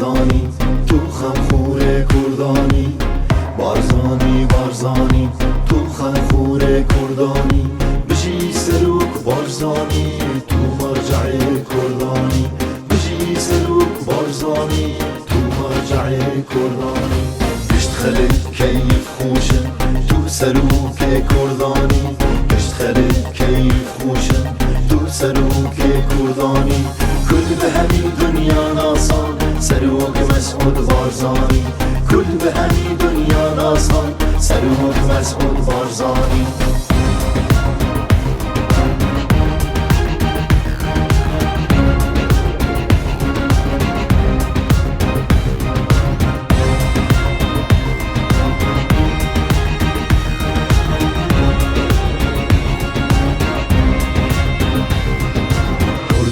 بارزانی تو خمخور کردانی بارزانی بارزانی تو خمخور کردانی بجی سروک بارزانی تو مرجع کردانی بجی سروک بارزانی تو مرجع کردانی گشت خلق کیف خوشن تو سروک کردانی گشت خلق کیف خوشن تو سروک کردانی كل بهمي دنيا ناصان سروك مسعود بارزاني كل بهمي دنيا ناصان سروك مسعود بارزاني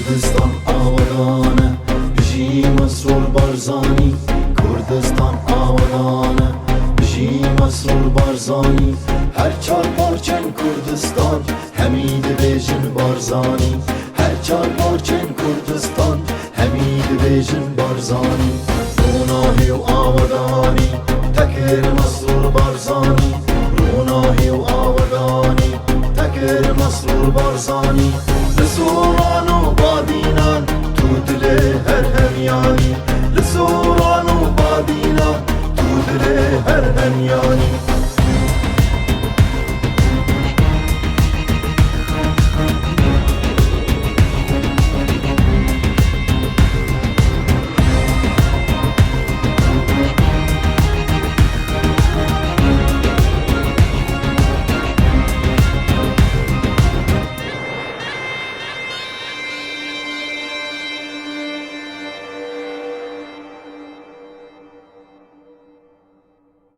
كردستان آورانه بجی مسرور بارزانی کردستان آورانه بجی مسرور بارزانی هر چار پارچن کردستان همید بیجن بارزانی هر چار پارچن کردستان همید بیجن بارزانی روناهی و آورانی تکر مسرور بارزانی روناهی و آورانی تکر مسرور بارزانی لسوران و بادینان تو دل هر همیانی لسوران و بادینان تو دل هر همیانی